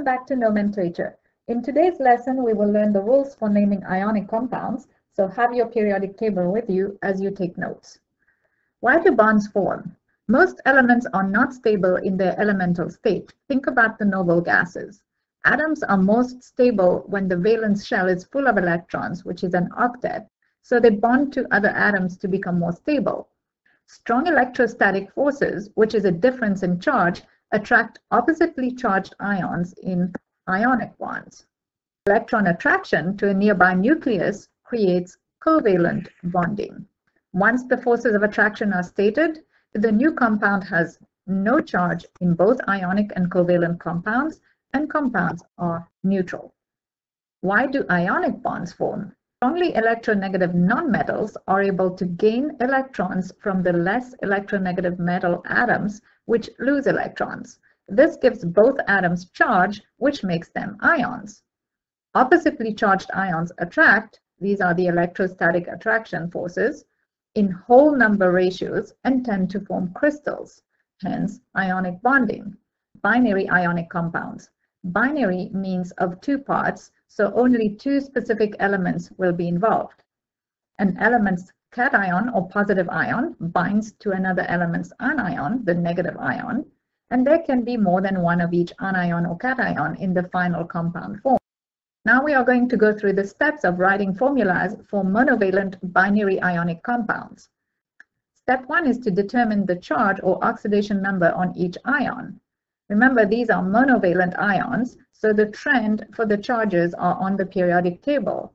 Welcome back to Nomenclature. In today's lesson, we will learn the rules for naming ionic compounds, so have your periodic table with you as you take notes. Why do bonds form? Most elements are not stable in their elemental state. Think about the noble gases. Atoms are most stable when the valence shell is full of electrons, which is an octet, so they bond to other atoms to become more stable. Strong electrostatic forces, which is a difference in charge, attract oppositely charged ions in ionic bonds. Electron attraction to a nearby nucleus creates covalent bonding. Once the forces of attraction are stated, the new compound has no charge in both ionic and covalent compounds, and compounds are neutral. Why do ionic bonds form? Strongly electronegative nonmetals are able to gain electrons from the less electronegative metal atoms, which lose electrons. This gives both atoms charge, which makes them ions. Oppositely charged ions attract, these are the electrostatic attraction forces, in whole number ratios and tend to form crystals, hence ionic bonding. Binary ionic compounds. Binary means of two parts, so only two specific elements will be involved. An element's cation or positive ion binds to another element's anion, the negative ion, and there can be more than one of each anion or cation in the final compound form. Now we are going to go through the steps of writing formulas for monovalent binary ionic compounds. Step 1 is to determine the charge or oxidation number on each ion. Remember, these are monovalent ions, so the trend for the charges are on the periodic table.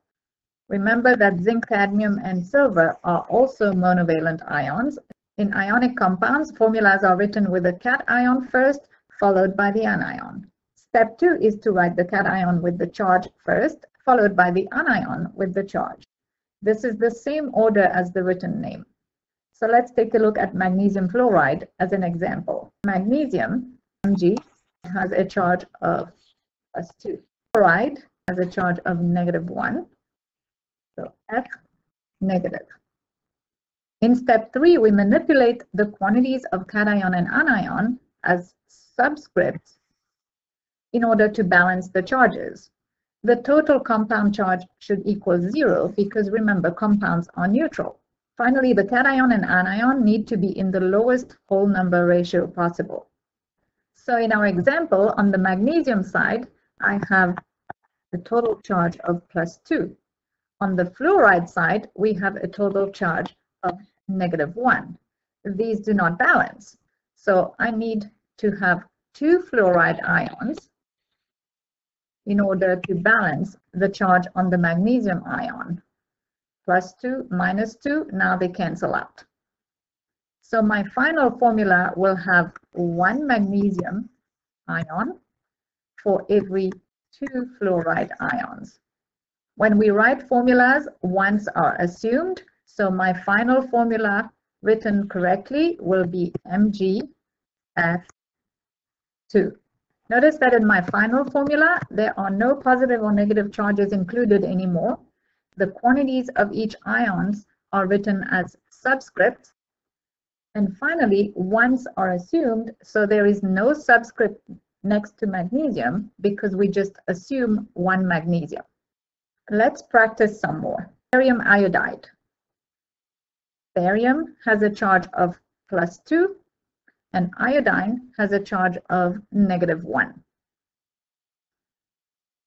Remember that zinc, cadmium, and silver are also monovalent ions. In ionic compounds, formulas are written with the cation first, followed by the anion. Step 2 is to write the cation with the charge first, followed by the anion with the charge. This is the same order as the written name. So let's take a look at magnesium fluoride as an example. Magnesium, Mg, has a charge of +2. Fluoride has a charge of -1, so F negative. In step 3, we manipulate the quantities of cation and anion as subscripts in order to balance the charges. The total compound charge should equal 0 because remember, compounds are neutral. Finally, the cation and anion need to be in the lowest whole number ratio possible. So in our example, on the magnesium side, I have a total charge of +2. On the fluoride side, we have a total charge of -1. These do not balance. So I need to have 2 fluoride ions in order to balance the charge on the magnesium ion. +2, -2, now they cancel out. So my final formula will have 1 magnesium ion for every 2 fluoride ions. When we write formulas, ones are assumed, so my final formula written correctly will be Mg F2. Notice that in my final formula, there are no positive or negative charges included anymore. The quantities of each ions are written as subscripts. And finally, ones are assumed, so there is no subscript next to magnesium because we just assume 1 magnesium. Let's practice some more. Barium iodide. Barium has a charge of +2 and iodine has a charge of -1.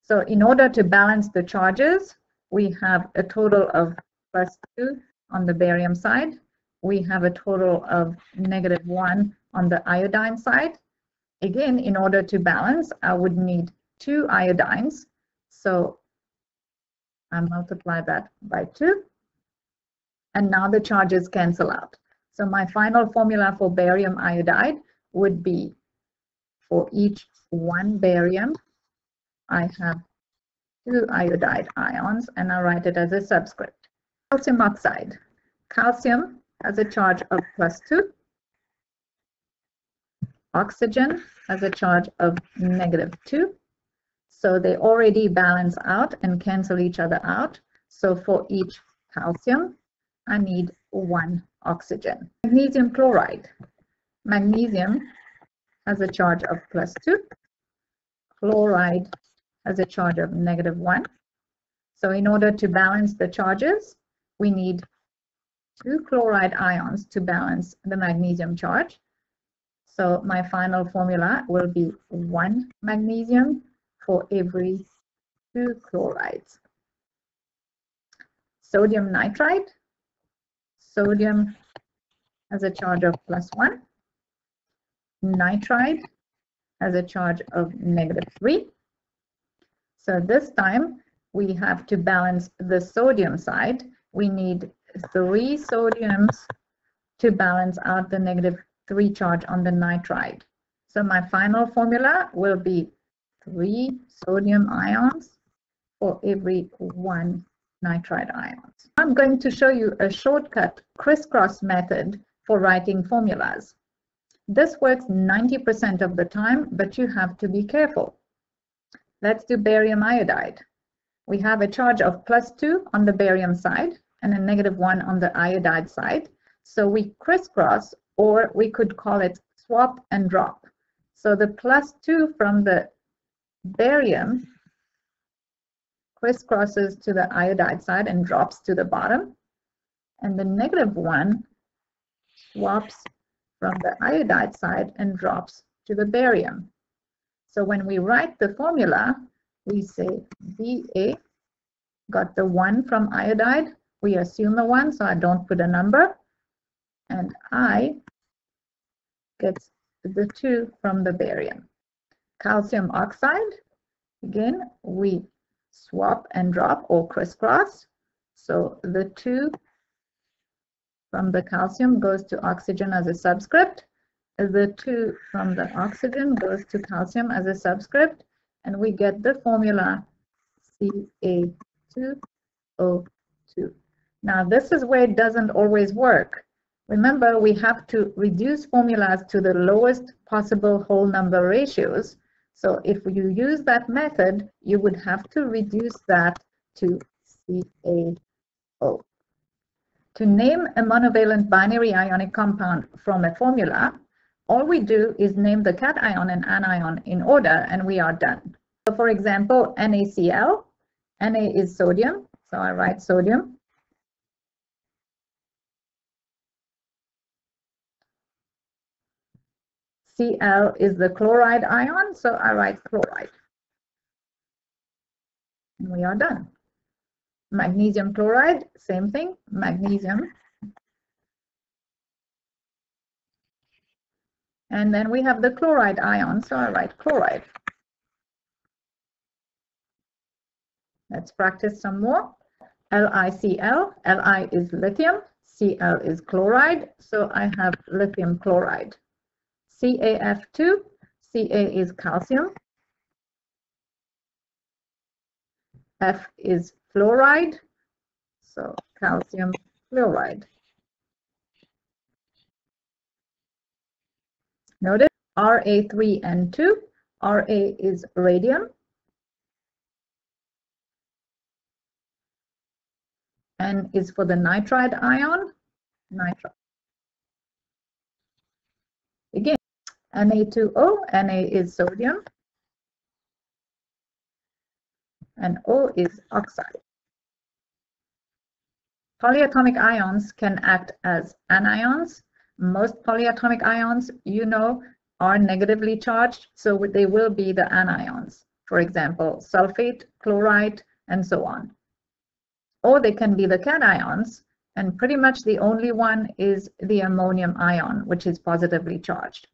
So in order to balance the charges, we have a total of +2 on the barium side. We have a total of -1 on the iodine side. Again, in order to balance, I would need 2 iodines. So I multiply that by 2. And now the charges cancel out. So my final formula for barium iodide would be for each 1 barium, I have 2 iodide ions, and I write it as a subscript. Calcium oxide. Calcium has a charge of +2. Oxygen has a charge of -2. So they already balance out and cancel each other out. So for each calcium, I need 1 oxygen. Magnesium chloride. Magnesium has a charge of +2. chloride has a charge of -1. So in order to balance the charges, we need 2 chloride ions to balance the magnesium charge. So my final formula will be 1 magnesium for every 2 chlorides. Sodium nitride. Sodium has a charge of +1. Nitride has a charge of -3. So this time we have to balance the sodium side. We need 3 sodiums to balance out the -3 charge on the nitride. So my final formula will be 3 sodium ions for every 1 nitride ion. I'm going to show you a shortcut crisscross method for writing formulas. This works 90% of the time, but you have to be careful. Let's do barium iodide. We have a charge of +2 on the barium side and a -1 on the iodide side. So we crisscross, or we could call it swap and drop. So the +2 from the barium crisscrosses to the iodide side and drops to the bottom. And the -1 swaps from the iodide side and drops to the barium. So when we write the formula, we say Ba got the 1 from iodide. We assume a 1, so I don't put a number. And I gets the 2 from the barium. Calcium oxide, again, we swap and drop or crisscross. So the 2 from the calcium goes to oxygen as a subscript. The 2 from the oxygen goes to calcium as a subscript, and we get the formula Ca2O2. Now this is where it doesn't always work. Remember, we have to reduce formulas to the lowest possible whole number ratios. So if you use that method, you would have to reduce that to CaO. To name a monovalent binary ionic compound from a formula, all we do is name the cation and anion in order, and we are done. So for example, NaCl, Na is sodium, so I write sodium. Cl is the chloride ion, so I write chloride. And we are done. Magnesium chloride, same thing, magnesium. And then we have the chloride ion, so I write chloride. Let's practice some more. LiCl, Li is lithium, Cl is chloride, so I have lithium chloride. CaF2, Ca is calcium, F is fluoride, so calcium fluoride. Notice Ra3N2, Ra is radium, N is for the nitride ion, nitride. Again, Na2O, Na is sodium, and O is oxide. Polyatomic ions can act as anions. Most polyatomic ions, you know, are negatively charged, so they will be the anions. For example, sulfate, chloride, and so on. Or they can be the cations, and pretty much the only one is the ammonium ion, which is positively charged.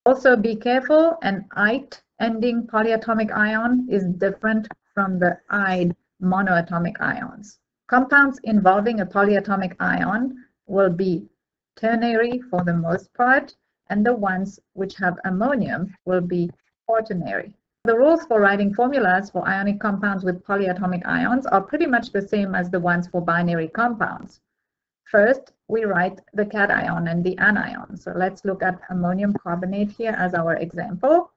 Also be careful, an "ite" ending polyatomic ion is different from the "ide" monoatomic ions. Compounds involving a polyatomic ion will be ternary for the most part, and the ones which have ammonium will be quaternary. The rules for writing formulas for ionic compounds with polyatomic ions are pretty much the same as the ones for binary compounds. First, we write the cation and the anion. So let's look at ammonium carbonate here as our example.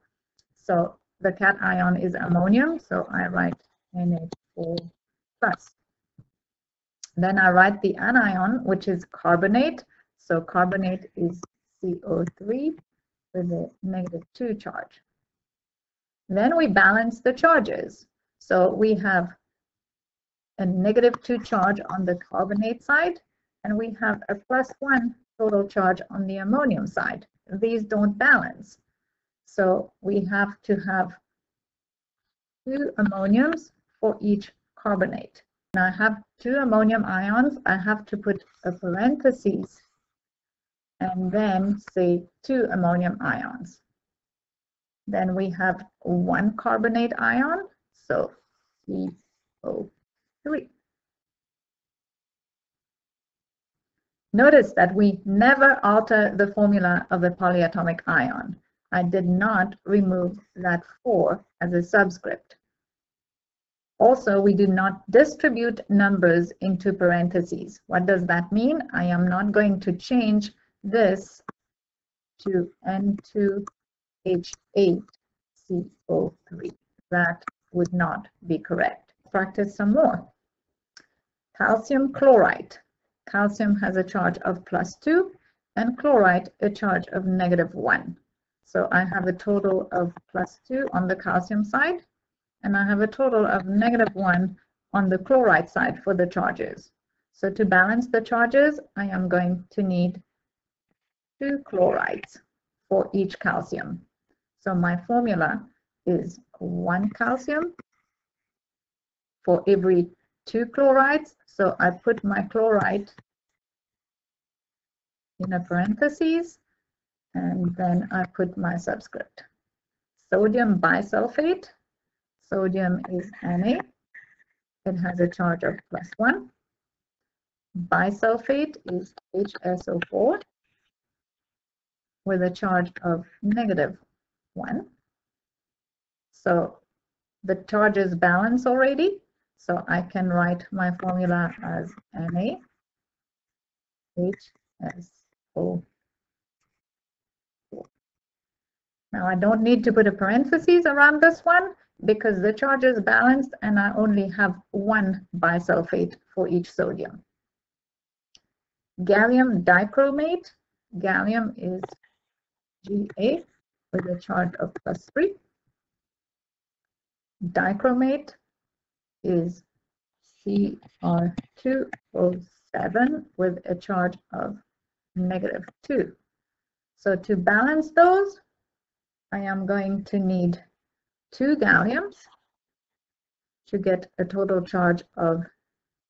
So the cation is ammonium, so I write NH4+. Then I write the anion, which is carbonate. So carbonate is CO3 with a -2 charge. Then we balance the charges. So we have a -2 charge on the carbonate side, and we have a +1 total charge on the ammonium side. These don't balance. So we have to have 2 ammoniums for each carbonate. Now I have 2 ammonium ions. I have to put a parenthesis and then say 2 ammonium ions. Then we have 1 carbonate ion, so CO3. Notice that we never alter the formula of a polyatomic ion. I did not remove that 4 as a subscript. Also, we do not distribute numbers into parentheses. What does that mean? I am not going to change this to N2H8CO3. That would not be correct. Practice some more. Calcium chloride. Calcium has a charge of +2 and chloride a charge of -1. So I have a total of +2 on the calcium side, and I have a total of -1 on the chloride side for the charges. So to balance the charges, I am going to need 2 chlorides for each calcium. So my formula is 1 calcium for every 2 chlorides. So I put my chloride in a parentheses, and then I put my subscript. Sodium bisulfate. Sodium is Na. It has a charge of +1. Bisulfate is HSO4 with a charge of -1. So the charges balance already. So I can write my formula as NaHSO4. Now I don't need to put a parenthesis around this one because the charge is balanced and I only have 1 bisulfate for each sodium. Gallium dichromate. Gallium is Ga with a charge of +3. Dichromate is Cr2O7 with a charge of -2. So to balance those, I am going to need 2 galliums to get a total charge of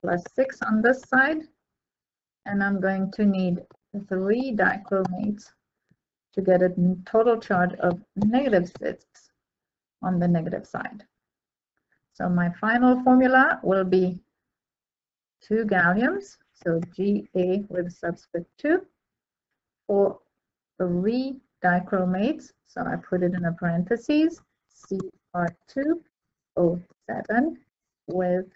+6 on this side, and I'm going to need 3 dichromates to get a total charge of -6 on the negative side. So my final formula will be 2 galliums, so Ga with subscript 2, for 3 dichromates, so I put it in a parentheses, Cr2O7 with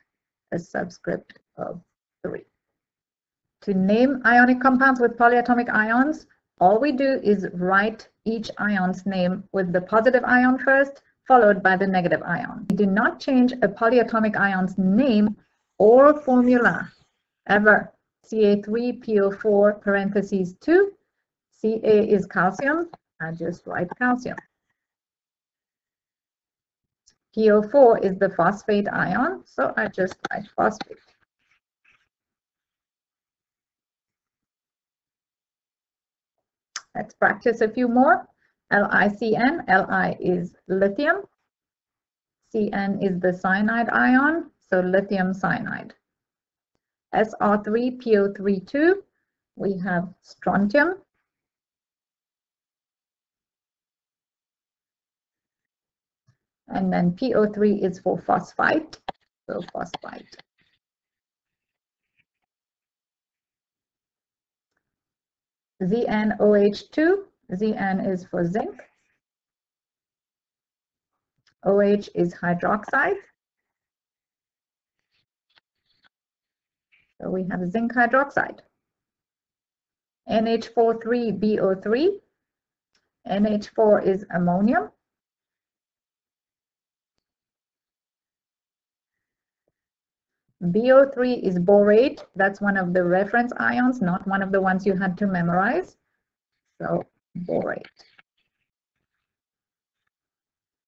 a subscript of 3. To name ionic compounds with polyatomic ions, all we do is write each ion's name with the positive ion first, followed by the negative ion. We do not change a polyatomic ion's name or formula ever. Ca3PO4 parentheses 2. Ca is calcium. I just write calcium. PO4 is the phosphate ion, so I just write phosphate. Let's practice a few more. LiCN. Li is lithium. Cn is the cyanide ion, so lithium cyanide. Sr3PO32, we have strontium. And then PO3 is for phosphite, so phosphite. ZnOH2, Zn is for zinc. OH is hydroxide. So we have zinc hydroxide. NH43BO3. NH4 is ammonium. BO3 is borate. That's one of the reference ions, not one of the ones you had to memorize. So borate.